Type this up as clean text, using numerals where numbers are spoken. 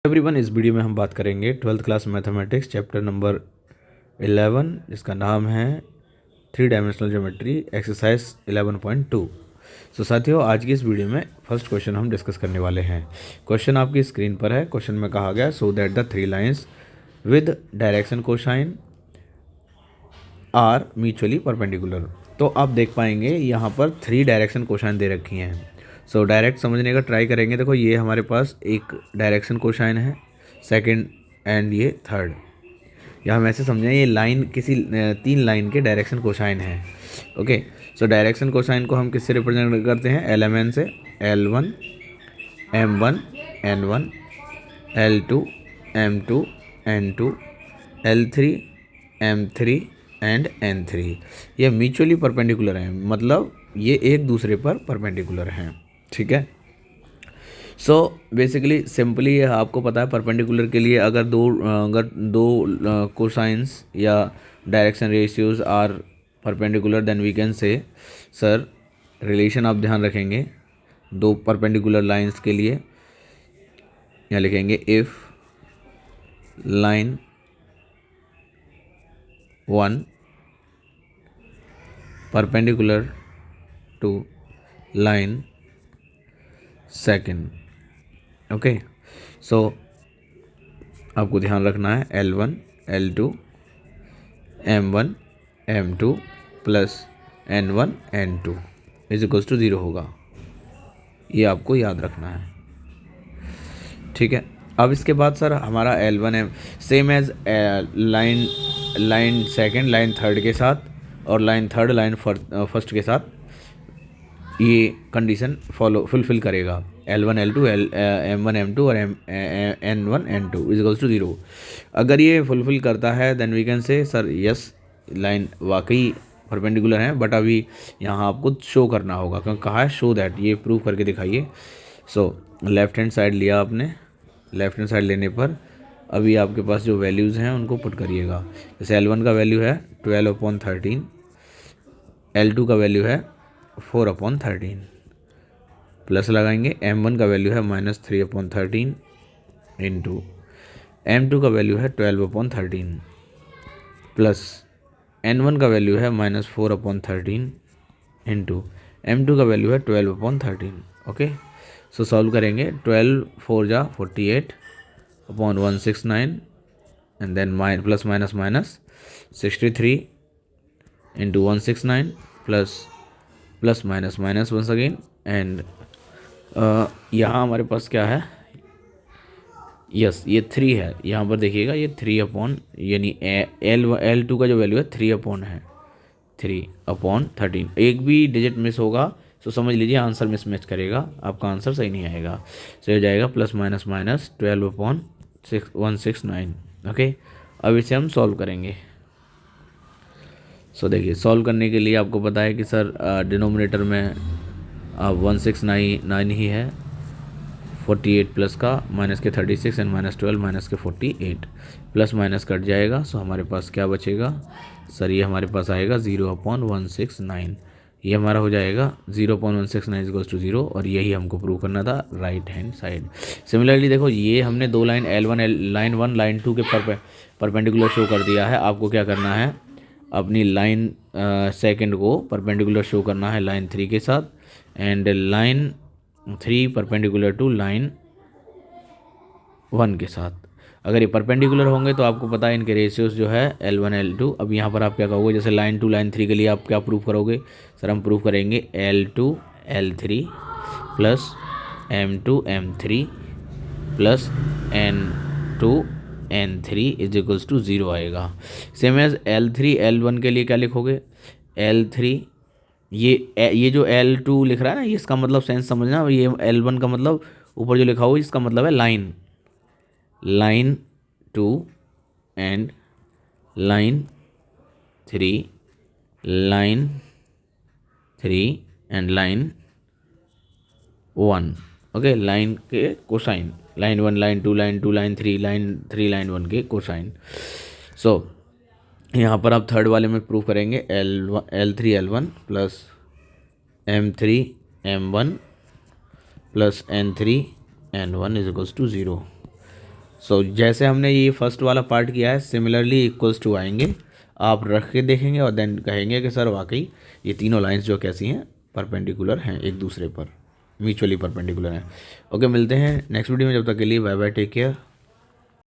Everyone, इस video में हम बात करेंगे 12th class mathematics chapter number 11 जिसका नाम है 3 डायमेंशनल ज्योमेट्री एक्सरसाइज 11.2। सो साथियों, आज की इस वीडियो में फर्स्ट क्वेश्चन हम डिस्कस करने वाले हैं। क्वेश्चन आपकी स्क्रीन पर है। क्वेश्चन में कहा गया so that the 3 lines with direction cosine are mutually perpendicular. तो आप देख पाएंगे यहाँ पर 3 डायरेक्शन कोसाइन दे रखी हैं। सो डायरेक्ट समझने का ट्राई करेंगे। देखो, ये हमारे पास एक डायरेक्शन कोसाइन है, सेकंड एंड ये थर्ड। या हम ऐसे समझें, ये लाइन किसी 3 लाइन के डायरेक्शन कोसाइन है। ओके, सो डायरेक्शन कोसाइन को हम किससे रिप्रेजेंट करते हैं? एल से। L1 M1 N1 L2 M2 N2 L3 M3 and N3। ये म्यूचुअली परपेंडिकुलर हैं, मतलब ये एक दूसरे पर परपेंडिकुलर हैं। ठीक है। सो बेसिकली सिंपली आपको पता है परपेंडिकुलर के लिए अगर दो कोसाइंस या direction ratios are perpendicular then we can say sir relation आप ध्यान रखेंगे दो परपेंडिकुलर लाइंस के लिए। यहाँ लिखेंगे if line 1 perpendicular to line second. Okay, so आपको ध्यान रखना है L1 L2 M1 M2 plus N1 N2 is equals to 0 होगा। ये आपको याद रखना है। ठीक है। अब इसके बाद सर हमारा L1 M same as line second line third के साथ और लाइन थर्ड लाइन फर्स्ट के साथ ये कंडीशन फुलफिल करेगा। L1 L2 M1 M2 और N1 N2 is equals to 0। अगर ये फुलफिल करता है then we can say sir yes line वाकई परपेंडिकुलर है, बट अभी यहाँ आपको शो करना होगा क्योंकि कहा है शो दैट। ये प्रूव करके दिखाइए। सो लेफ्ट हैंड साइड लिया आपने। लेफ्ट हैंड साइड लेने पर अभी आपके पास जो वैल्यूज़ हैं उनको पुट करिएगा। जैसे L1 का वैल्यू है 12/13, L2 का वैल्यू है 4/13, प्लस लगाएंगे M1 का वैल्यू है -3/13 इंटू M2 का वैल्यू है 12/13 प्लस N1 का वैल्यू है -4/13 इंटू M2 का वैल्यू है 12/13। ओके, सो सॉल्व करेंगे। 12 4 जा 48/169 and then plus minus minus 63 into 169 plus minus minus once again and यहाँ हमारे पास क्या है? यस, ये 3 है। यहाँ पर देखिएगा ये 3 यानी L2 का जो वैल्यू है 3/13। एक भी डिजिट मिस होगा तो समझ लीजिए आंसर मिसमैच करेगा, आपका आंसर सही नहीं आएगा। सो हो जाएगा प्लस माइनस माइनस 12/169। ओके, अब इसे हम सॉल्व करेंगे। सो देखिए, सॉल्व करने के लिए आपको पता है कि सर डिनोमिनेटर में 169 ही है, 48 प्लस का माइनस के 36 एंड -12 माइनस के 48 प्लस माइनस कट जाएगा। सो हमारे पास क्या बचेगा सर? ये हमारे पास आएगा 0/169। ये हमारा हो जाएगा 0/169 इक्वल्स टू 0 और यही हमको प्रूव करना था राइट हैंड साइड। सिमिलरली देखो, ये हमने दो लाइन लाइन 1 लाइन 2 के परपेंडिकुलर शो कर दिया है। आपको क्या करना है? अपनी लाइन सेकंड को परपेंडिकुलर शो करना है लाइन 3 के साथ and line 3 perpendicular to line 1 के साथ। अगर ये परपेंडिकुलर होंगे तो आपको पता है इनके रेशियोज जो है L1 L2। अब यहाँ पर आप क्या कहोगे? जैसे लाइन 2 लाइन 3 के लिए आप क्या प्रूव करोगे? सर हम प्रूव करेंगे L2 L3 plus M2 M3 plus N2 N3 is equals to 0 आएगा। सेम एज L3 L1 के लिए क्या लिखोगे? L3 ये जो L2 लिख रहा है ना, ये इसका मतलब सेंस समझना। ये L1 का मतलब ऊपर जो लिखा हुआ इसका मतलब है line 2 and line 3 and line 1। Okay, line के cosine line 1 line 2 line 2 line 3 line 1 के कोसाइन। सो यहाँ पर आप थर्ड वाले में प्रूव करेंगे L3 L1 plus M3 M1 plus N3 N1 is equals to 0। So जैसे हमने ये फर्स्ट वाला पार्ट किया है, सिमिलरली इक्वल्स टू आएंगे, आप रख के देखेंगे और देन कहेंगे कि सर वाकई ये तीनों लाइंस जो कैसी हैं, परपेंडिकुलर हैं एक दूसरे पर, म्यूचुअली परपेंडिकुलर हैं। ओके, मिलते हैं नेक्स्ट वीडियो में, जब तक के लिए बाय बाय, टेक केयर।